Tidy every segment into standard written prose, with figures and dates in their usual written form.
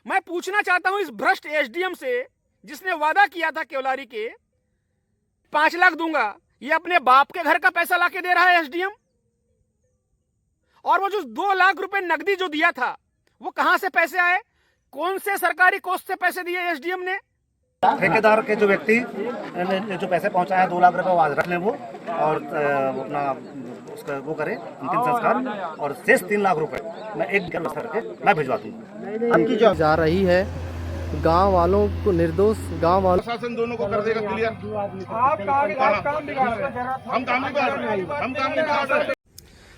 मैं पूछना चाहता हूं इस भ्रष्ट एसडीएम से, जिसने वादा किया था केवलारी के 5 लाख दूंगा, ये अपने बाप के घर का पैसा लाके दे रहा है एसडीएम। और वो जो 2 लाख रुपए नकदी जो दिया था, वो कहां से पैसे आए? कौन से सरकारी कोष से पैसे दिए एसडीएम ने? ठेकेदार के जो व्यक्ति ने जो पैसे पहुंचाए 2 लाख रुपए वो आज रख लें वो, और वो अपना उसका वो करे अंतिम संस्कार, और शेष 3 लाख रुपए मैं एक व्यवस्था करके मैं भिजवा दूंगा। आपकी जो जा रही है गांव वालों को, निर्दोष गांव वालों, प्रशासन दोनों को कर देगा क्लियर। आप काम बिगाड़ रहे हैं, हम काम नहीं बिगाड़ रहे।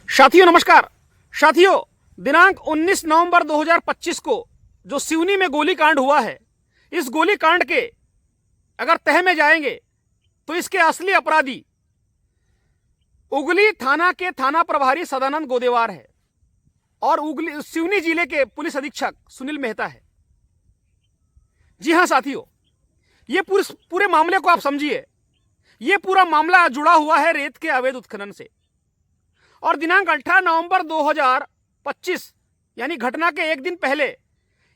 साथियों नमस्कार। साथियों, दिनांक 19 नवंबर 2025 को जो सिवनी में गोलीकांड हुआ है, इस गोलीकांड के अगर तह में जाएंगे तो इसके असली अपराधी उगली थाना के थाना प्रभारी सदानंद गोदेवार है और सिवनी जिले के पुलिस अधीक्षक सुनील मेहता है। जी हां साथियों, ये पूरे मामले को आप समझिए। ये पूरा मामला जुड़ा हुआ है रेत के अवैध उत्खनन से। और दिनांक 18 नवंबर 2025 यानी घटना के एक दिन पहले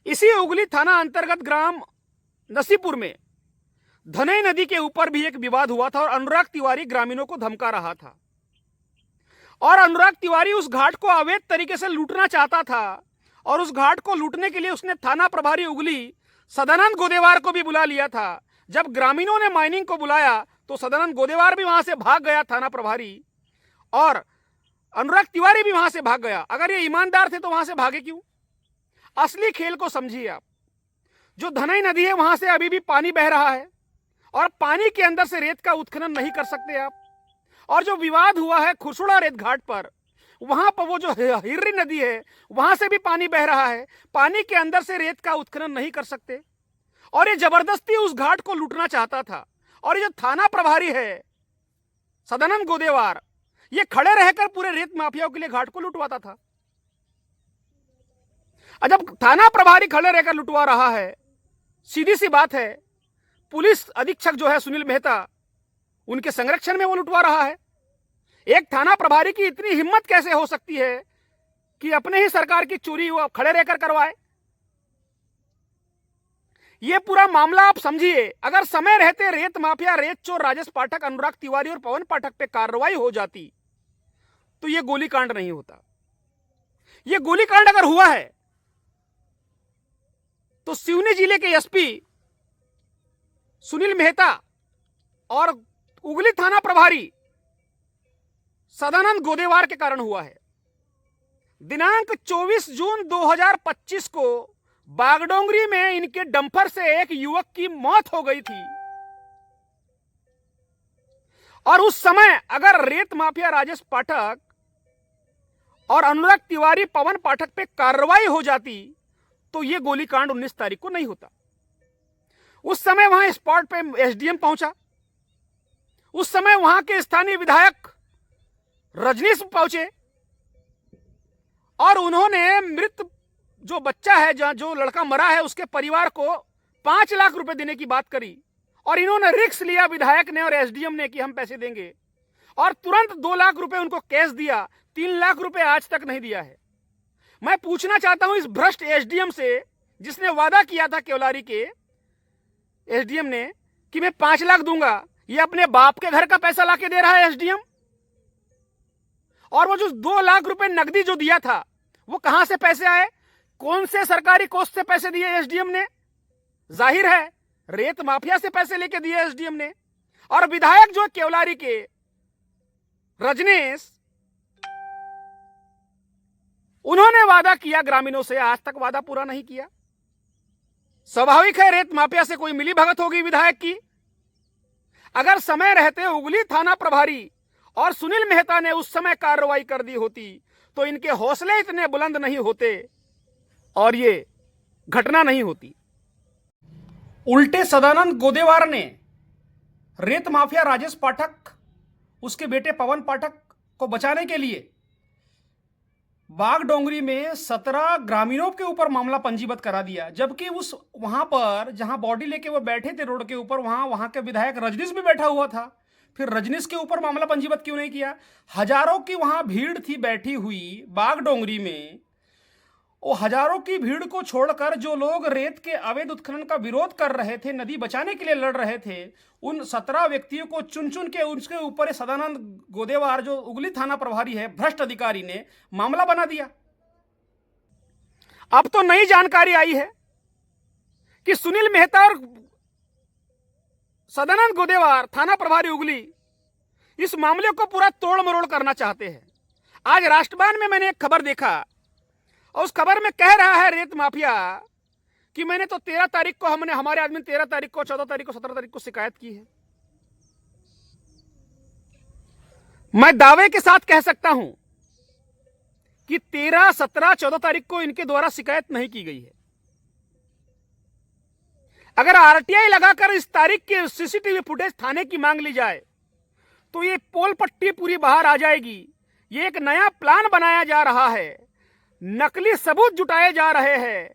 इसी उगली थाना अंतर्गत ग्राम नसीपुर में धनई नदी के ऊपर भी एक विवाद हुआ था और अनुराग तिवारी ग्रामीणों को धमका रहा था। और अनुराग तिवारी उस घाट को अवैध तरीके से लूटना चाहता था और उस घाट को लूटने के लिए उसने थाना प्रभारी उगली सदानंद गोदेवार को भी बुला लिया था। जब ग्रामीणों ने माइनिंग को बुलाया तो सदानंद गोदेवार भी वहां से भाग गया, थाना प्रभारी, और अनुराग तिवारी भी वहां से भाग गया। अगर ये ईमानदार थे तो वहां से भागे क्यों? असली खेल को समझिए आप। जो धनई नदी है वहां से अभी भी पानी बह रहा है और पानी के अंदर से रेत का उत्खनन नहीं कर सकते आप। और जो विवाद हुआ है खुरसुड़ा रेत घाट पर, वहां पर वो जो हिर्री नदी है वहां से भी पानी बह रहा है, पानी के अंदर से रेत का उत्खनन नहीं कर सकते। और ये जबरदस्ती उस घाट को लूटना चाहता था। और ये जो थाना प्रभारी है सदानंद गोदेवार, ये खड़े रहकर पूरे रेत माफियाओं के लिए घाट को लुटवाता था। जब थाना प्रभारी खड़े रहकर लुटवा रहा है, सीधी सी बात है, पुलिस अधीक्षक जो है सुनील मेहता, उनके संरक्षण में वो लुटवा रहा है। एक थाना प्रभारी की इतनी हिम्मत कैसे हो सकती है कि अपने ही सरकार की चोरी वो खड़े रहकर करवाए? ये पूरा मामला आप समझिए। अगर समय रहते रेत माफिया, रेत चोर राजेश पाठक, अनुराग तिवारी और पवन पाठक पे कार्रवाई हो जाती तो ये गोलीकांड नहीं होता। ये गोलीकांड अगर हुआ है तो सिवनी जिले के एसपी सुनील मेहता और उगली थाना प्रभारी सदानंद गोदेवार के कारण हुआ है। दिनांक 24 जून 2025 को बागडोंगरी में इनके डंपर से एक युवक की मौत हो गई थी। और उस समय अगर रेत माफिया राजेश पाठक और अनुराग तिवारी, पवन पाठक पे कार्रवाई हो जाती तो यह गोलीकांड 19 तारीख को नहीं होता। उस समय वहां स्पॉट पे एसडीएम पहुंचा, उस समय वहां के स्थानीय विधायक रजनीश पहुंचे और उन्होंने मृत जो बच्चा है, जो लड़का मरा है, उसके परिवार को 5 लाख रुपए देने की बात करी। और इन्होंने रिस्क लिया, विधायक ने और एसडीएम ने, कि हम पैसे देंगे, और तुरंत 2 लाख रुपए उनको कैश दिया। 3 लाख रुपए आज तक नहीं दिया है। मैं पूछना चाहता हूं इस भ्रष्ट एसडीएम से, जिसने वादा किया था केवलारी के एसडीएम ने कि मैं 5 लाख दूंगा, ये अपने बाप के घर का पैसा लाके दे रहा है एसडीएम। और वो जो 2 लाख रुपए नकदी जो दिया था, वो कहां से पैसे आए? कौन से सरकारी कोष से पैसे दिए एसडीएम ने? जाहिर है रेत माफिया से पैसे लेके दिए एसडीएम ने। और विधायक जो केवलारी के रजनीश, उन्होंने वादा किया ग्रामीणों से, आज तक वादा पूरा नहीं किया। स्वाभाविक है रेत माफिया से कोई मिली भगत होगी विधायक की। अगर समय रहते उगली थाना प्रभारी और सुनील मेहता ने उस समय कार्रवाई कर दी होती तो इनके हौसले इतने बुलंद नहीं होते और ये घटना नहीं होती। उल्टे सदानंद गोदेवार ने रेत माफिया राजेश पाठक, उसके बेटे पवन पाठक को बचाने के लिए बागडोंगरी में 17 ग्रामीणों के ऊपर मामला पंजीबद्ध करा दिया। जबकि उस वहां पर जहां बॉडी लेके वो बैठे थे रोड के ऊपर, वहां के विधायक रजनीश भी बैठा हुआ था। फिर रजनीश के ऊपर मामला पंजीबद्ध क्यों नहीं किया? हजारों की वहां भीड़ थी बैठी हुई बागडोंगरी में। वो हजारों की भीड़ को छोड़कर जो लोग रेत के अवैध उत्खनन का विरोध कर रहे थे, नदी बचाने के लिए लड़ रहे थे, उन 17 व्यक्तियों को चुन चुन के उसके ऊपर सदानंद गोदेवार जो उगली थाना प्रभारी है, भ्रष्ट अधिकारी, ने मामला बना दिया। अब तो नई जानकारी आई है कि सुनील मेहता और सदानंद गोदेवार थाना प्रभारी उगली इस मामले को पूरा तोड़ मरोड़ करना चाहते हैं। आज राष्ट्रवान में मैंने एक खबर देखा और उस खबर में कह रहा है रेत माफिया कि मैंने तो 13 तारीख को, हमने हमारे आदमी 13 तारीख को, 14 तारीख को, 17 तारीख को शिकायत की है। मैं दावे के साथ कह सकता हूं कि 13, 17, 14 तारीख को इनके द्वारा शिकायत नहीं की गई है। अगर आरटीआई लगाकर इस तारीख के सीसीटीवी फुटेज थाने की मांग ली जाए तो ये पोल पट्टी पूरी बाहर आ जाएगी। ये एक नया प्लान बनाया जा रहा है, नकली सबूत जुटाए जा रहे हैं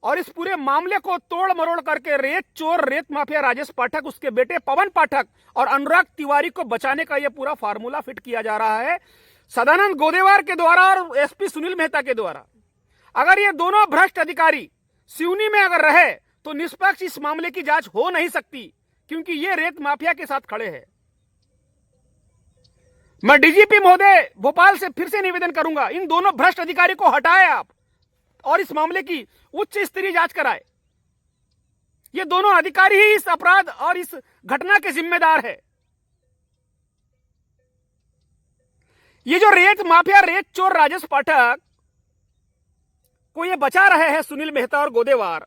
और इस पूरे मामले को तोड़ मरोड़ करके रेत चोर, रेत माफिया राजेश पाठक, उसके बेटे पवन पाठक और अनुराग तिवारी को बचाने का यह पूरा फार्मूला फिट किया जा रहा है सदानंद गोदेवार के द्वारा और एसपी सुनील मेहता के द्वारा। अगर ये दोनों भ्रष्ट अधिकारी सिवनी में अगर रहे तो निष्पक्ष इस मामले की जांच हो नहीं सकती, क्योंकि ये रेत माफिया के साथ खड़े हैं। मैं डीजीपी महोदय भोपाल से फिर से निवेदन करूंगा, इन दोनों भ्रष्ट अधिकारी को हटाएं आप और इस मामले की उच्च स्तरीय जांच कराएं। ये दोनों अधिकारी ही इस अपराध और इस घटना के जिम्मेदार है। ये जो रेत माफिया, रेत चोर राजेश पाठक को ये बचा रहे हैं सुनील मेहता और गोदेवार,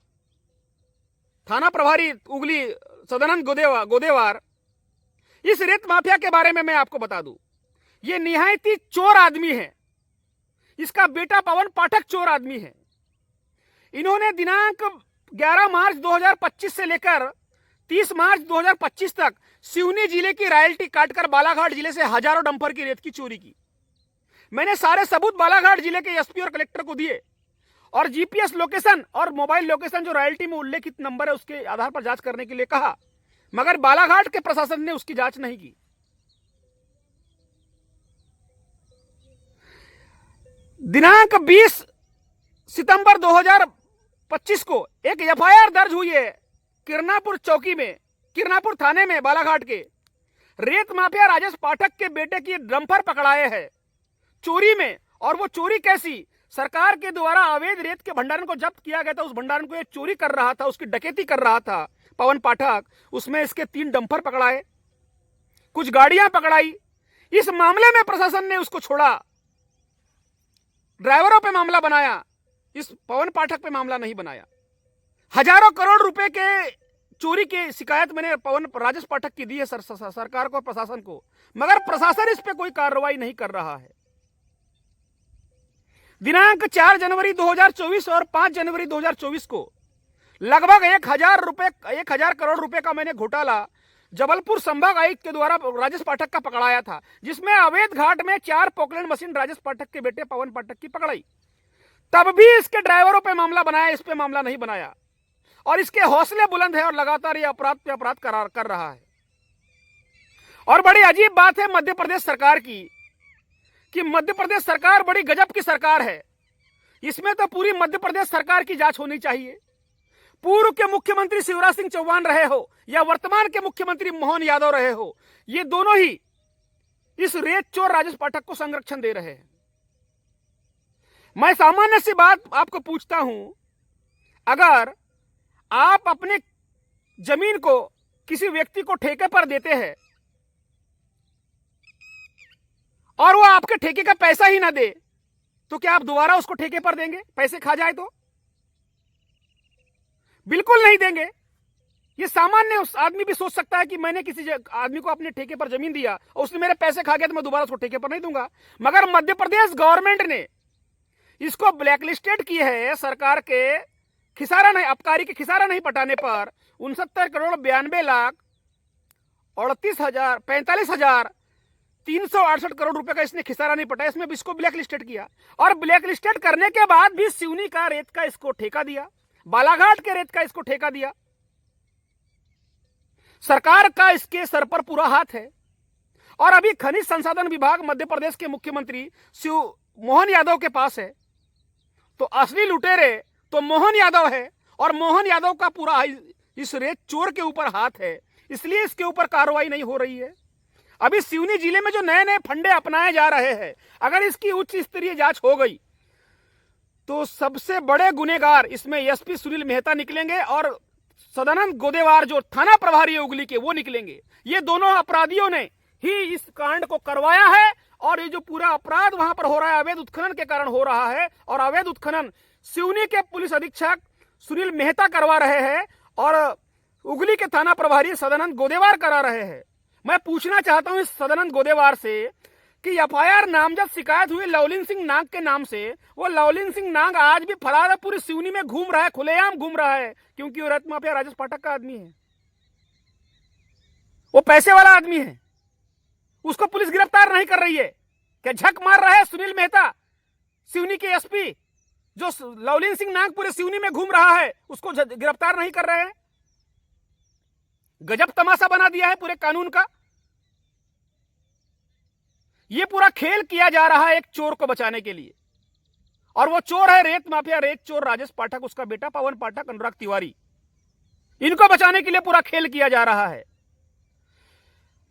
थाना प्रभारी उगली सदानंद गोदेवार, इस रेत माफिया के बारे में मैं आपको बता दूं, ये निहायत ही चोर आदमी है। इसका बेटा पवन पाठक चोर आदमी है। इन्होंने दिनांक 11 मार्च 2025 से लेकर 30 मार्च 2025 तक सिवनी जिले की रॉयल्टी काटकर बालाघाट जिले से हजारों डंपर की रेत की चोरी की। मैंने सारे सबूत बालाघाट जिले के एसपी और कलेक्टर को दिए और जीपीएस लोकेशन और मोबाइल लोकेशन जो रॉयल्टी में उल्लेखित नंबर है उसके आधार पर जांच करने के लिए कहा, मगर बालाघाट के प्रशासन ने उसकी जांच नहीं की। दिनांक 20 सितंबर 2025 को एक एफआईआर दर्ज हुई है किरनापुर चौकी में, किरनापुर थाने में बालाघाट के। रेत माफिया राजेश पाठक के बेटे की डंपर पकड़ाए हैं चोरी में। और वो चोरी कैसी, सरकार के द्वारा अवैध रेत के भंडारण को जब्त किया गया था, उस भंडारण को ये चोरी कर रहा था, उसकी डकैती कर रहा था पवन पाठक। उसमें इसके 3 डंपर पकड़ाए, कुछ गाड़ियां पकड़ाई। इस मामले में प्रशासन ने उसको छोड़ा, ड्राइवरों पे मामला बनाया, इस पवन पाठक पे मामला नहीं बनाया। हजारों करोड़ रुपए के चोरी की शिकायत मैंने राजेश पाठक की दी है सरकार को, प्रशासन को, मगर प्रशासन इस पे कोई कार्रवाई नहीं कर रहा है। दिनांक 4 जनवरी 2024 और 5 जनवरी 2024 को लगभग 1000 करोड़ रुपए का मैंने घोटाला जबलपुर संभाग आयुक्त के द्वारा राजेश पाठक का पकड़ाया था, जिसमें अवैध घाट में 4 पॉकलैंड मशीन राजेश पाठक के बेटे पवन पाठक की पकड़ाई। तब भी इसके ड्राइवरों पे मामला बनाया, इस पे मामला नहीं बनाया। और इसके हौसले बुलंद है और लगातार ये अपराध पे अपराध कर रहा है। और बड़ी अजीब बात है मध्य प्रदेश सरकार की कि मध्य प्रदेश सरकार बड़ी गजब की सरकार है। इसमें तो पूरी मध्य प्रदेश सरकार की जांच होनी चाहिए। पूर्व के मुख्यमंत्री शिवराज सिंह चौहान रहे हो या वर्तमान के मुख्यमंत्री मोहन यादव रहे हो, ये दोनों ही इस रेत चोर राजेश पाठक को संरक्षण दे रहे हैं। मैं सामान्य सी बात आपको पूछता हूं, अगर आप अपने जमीन को किसी व्यक्ति को ठेके पर देते हैं और वो आपके ठेके का पैसा ही ना दे, तो क्या आप दोबारा उसको ठेके पर देंगे? पैसे खा जाए तो बिल्कुल नहीं देंगे। ये सामान्य उस आदमी भी सोच सकता है कि मैंने किसी आदमी को अपने ठेके पर जमीन दिया और उसने मेरे पैसे खा गया तो मैं दोबारा उसको ठेके पर नहीं दूंगा। मगर मध्य प्रदेश गवर्नमेंट ने इसको ब्लैकलिस्टेड की है। सरकार के खिसारा नहीं, आबकारी के खिसारा नहीं पटाने पर 69 करोड़ 92 लाख 45,368 करोड़ रुपए का इसने खिसारा नहीं पटाया। इसमें इसको ब्लैकलिस्टेड किया और ब्लैकलिस्टेड करने के बाद भी सिवनी का रेत का इसको ठेका दिया, बालाघाट के रेत का इसको ठेका दिया। सरकार का इसके सर पर पूरा हाथ है। और अभी खनिज संसाधन विभाग मध्य प्रदेश के मुख्यमंत्री शिव मोहन यादव के पास है, तो असली लुटेरे तो मोहन यादव है, और मोहन यादव का पूरा इस रेत चोर के ऊपर हाथ है, इसलिए इसके ऊपर कार्रवाई नहीं हो रही है। अभी सिवनी जिले में जो नए नए फंडे अपनाए जा रहे हैं, अगर इसकी उच्च स्तरीय जांच हो गई तो सबसे बड़े गुनेगार इसमें एसपी सुनील मेहता निकलेंगे और सदानंद गोदेवार जो थाना प्रभारी है उगली के, वो निकलेंगे। ये दोनों अपराधियों ने ही इस कांड को करवाया है, और ये जो पूरा अपराध वहां पर हो रहा है अवैध उत्खनन के कारण हो रहा है, और अवैध उत्खनन सिवनी के पुलिस अधीक्षक सुनील मेहता करवा रहे हैं और उगली के थाना प्रभारी सदानंद गोदेवार करा रहे हैं। मैं पूछना चाहता हूं इस सदानंद गोदेवार से कि एफआईआर नामजद शिकायत हुई लवलीन सिंह नाग के नाम से, वो लवलीन सिंह नाग आज भी फरार है, पूरी सिवनी में घूम रहा है, खुलेआम घूम रहा है, क्योंकि वो रत्न माफिया राजेश पाठक का आदमी है, वो पैसे वाला आदमी है। उसको पुलिस गिरफ्तार नहीं कर रही है, क्या झक मार रहा है सुनील मेहता सिवनी के एसपी, जो लवलीन सिंह नाग पूरे सिवनी में घूम रहा है, उसको गिरफ्तार नहीं कर रहे हैं। गजब तमाशा बना दिया है पूरे कानून का। यह पूरा खेल किया जा रहा है एक चोर को बचाने के लिए, और वो चोर है रेत माफिया, रेत चोर राजेश पाठक, उसका बेटा पवन पाठक, अनुराग तिवारी। इनको बचाने के लिए पूरा खेल किया जा रहा है।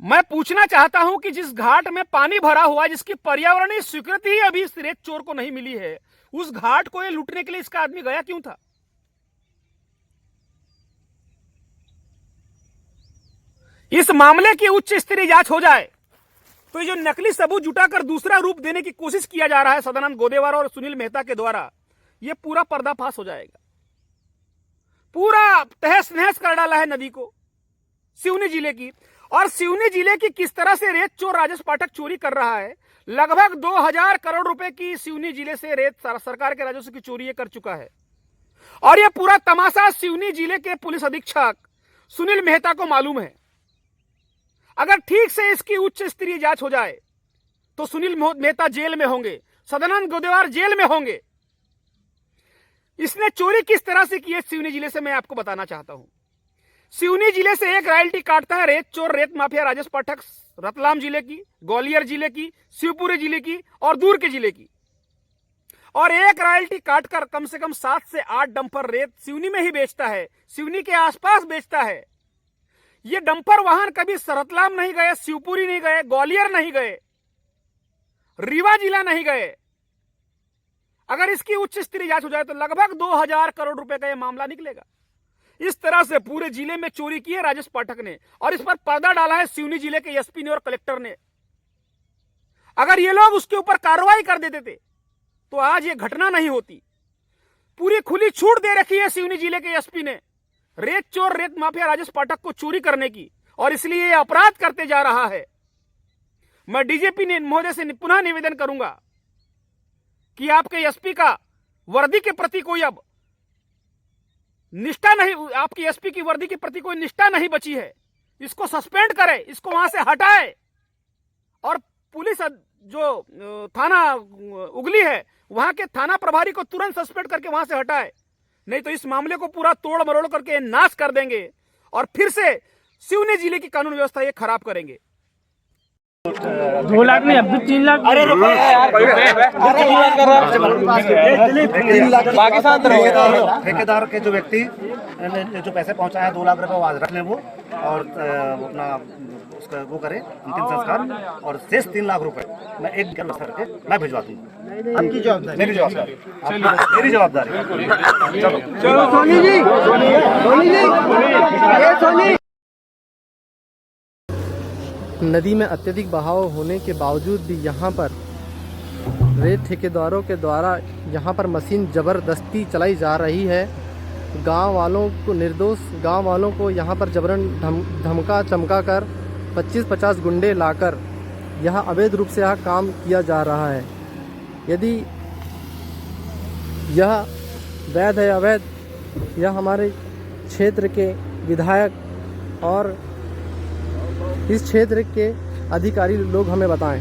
मैं पूछना चाहता हूं कि जिस घाट में पानी भरा हुआ है, जिसकी पर्यावरणीय स्वीकृति ही अभी इस रेत चोर को नहीं मिली है, उस घाट को ये लूटने के लिए इसका आदमी गया क्यों था? इस मामले की उच्च स्तरीय जांच हो जाए तो ये जो नकली सबूत जुटाकर दूसरा रूप देने की कोशिश किया जा रहा है सदानंद गोदेवार और सुनील मेहता के द्वारा, यह पूरा पर्दाफाश हो जाएगा। पूरा तहस नहस कर डाला है नदी को सिवनी जिले की, और सिवनी जिले की किस तरह से रेत चोर राजेश पाठक चोरी कर रहा है। लगभग 2000 करोड़ रुपए की सिवनी जिले से रेत सरकार के राजस्व की चोरी कर चुका है, और यह पूरा तमाशा सिवनी जिले के पुलिस अधीक्षक सुनील मेहता को मालूम है। अगर ठीक से इसकी उच्च स्तरीय जांच हो जाए तो सुनील मेहता जेल में होंगे, सदानंद गोदेवार जेल में होंगे। इसने चोरी किस तरह से की है सिवनी जिले से मैं आपको बताना चाहता हूं। सिवनी जिले से एक रॉयल्टी काटता है रेत चोर रेत माफिया राजेश पाठक, रतलाम जिले की, ग्वालियर जिले की, शिवपुरी जिले की और दूर के जिले की, और एक रॉयल्टी काटकर कम से कम 7 से 8 डंपर रेत सिवनी में ही बेचता है, सिवनी के आसपास बेचता है। ये डंपर वाहन कभी रतलाम नहीं गए, शिवपुरी नहीं गए, ग्वालियर नहीं गए, रीवा जिला नहीं गए। अगर इसकी उच्च स्तरीय जांच हो जाए तो लगभग 2000 करोड़ रुपए का यह मामला निकलेगा। इस तरह से पूरे जिले में चोरी की है राजेश पाठक ने, और इस पर पर्दा डाला है सिवनी जिले के एसपी ने और कलेक्टर ने। अगर ये लोग उसके ऊपर कार्रवाई कर देते थे तो आज ये घटना नहीं होती। पूरी खुली छूट दे रखी है सिवनी जिले के एसपी ने रेत चोर रेत माफिया राजेश पाठक को चोरी करने की, और इसलिए यह अपराध करते जा रहा है। मैं डीजीपी महोदय से पुनः निवेदन करूंगा कि आपके एसपी का वर्दी के प्रति कोई अब निष्ठा नहीं, आपकी एसपी की वर्दी के प्रति कोई निष्ठा नहीं बची है। इसको सस्पेंड करे, इसको वहां से हटाए, और पुलिस जो थाना उगली है वहां के थाना प्रभारी को तुरंत सस्पेंड करके वहां से हटाए, नहीं तो इस मामले को पूरा तोड़ मरोड़ करके नाश कर देंगे और फिर से सिवनी जिले की कानून व्यवस्था ये खराब करेंगे। 2 लाख नहीं, अब भी 3 लाख। अरे ठेकेदार के जो व्यक्ति जो पैसे पहुंचाए 2 लाख रुपए वो आज रख लें वो, और अपना उसका वो करे अंतिम संस्कार, और शेष 3 लाख रुपए मैं एक व्यवस्था करके मैं भिजवा दूंगा। आपकी जवाबदारी, मेरी जवाबदारी, मेरी जवाबदारी। चलो सोनी जी, सोनी जी, ये सोनी। नदी में अत्यधिक बहाव होने के बावजूद भी यहाँ पर रेत ठेकेदारों के द्वारा यहाँ पर मशीन ज़बरदस्ती चलाई जा रही है। गांव वालों को, निर्दोष गांव वालों को यहाँ पर जबरन धमका चमका कर 25-50 गुंडे लाकर यहाँ अवैध रूप से यहाँ काम किया जा रहा है। यदि यह वैध है अवैध, यह हमारे क्षेत्र के विधायक और इस क्षेत्र के अधिकारी लोग हमें बताएं।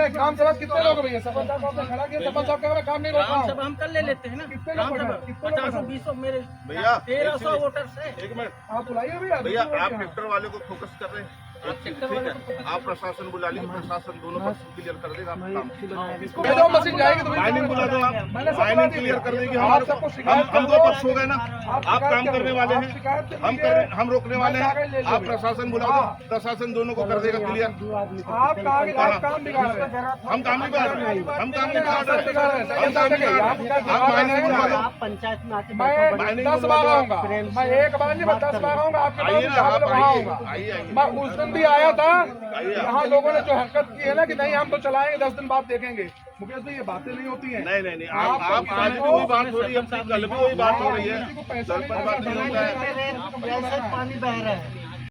ग्राम सभा कितने लोग भैया? सरपंच साहब आपने खड़ा किया, सरपंच साहब का काम नहीं रोका। ग्राम सभा हम कल ले लेते हैं ना। ग्राम सभा 50-20 मेरे भैया 1300 वोटर से। 1 मिनट आप बुलाइए भैया। भैया आप ट्रैक्टर वाले को फोकस कर रहे हैं। ठीक है, आप प्रशासन बुला लीजिए, प्रशासन दोनों पक्ष क्लियर कर देगा आपका काम। मशीन जाएगी तो माइनिंग बुला दो, आप माइनिंग क्लियर कर देगी। हम दो पक्ष हो गए ना, आप काम करने वाले हैं, हम रोकने वाले हैं, आप प्रशासन बुला दो, प्रशासन दोनों को कर देगा क्लियर। आप काम बिगाड़ रहे हैं। हम काम नहीं कर रहे, हम काम नहीं कर रहे, हम काम नहीं कर रहे। आप माइनिंग बुला दो, पंचायत में आके मैं 10 बार आऊंगा, मैं एक बार नहीं, मैं 10 बार आऊंगा आपके आइए पास, ना, आप वहाँ आइए, आऊंगा। आइए, आइए। मैं उस दिन भी आया था, यहाँ लोगों ने जो हरकत की है ना कि नहीं हम तो चलाएंगे, 10 दिन बाद देखेंगे। मुकेश भाई ये बातें नहीं होती हैं। नहीं, आप आज भी वही बात हो रही है, कल भी वही बात हो रही है, पैसा सरपंच बात नहीं होता है। पानी बह रहा है।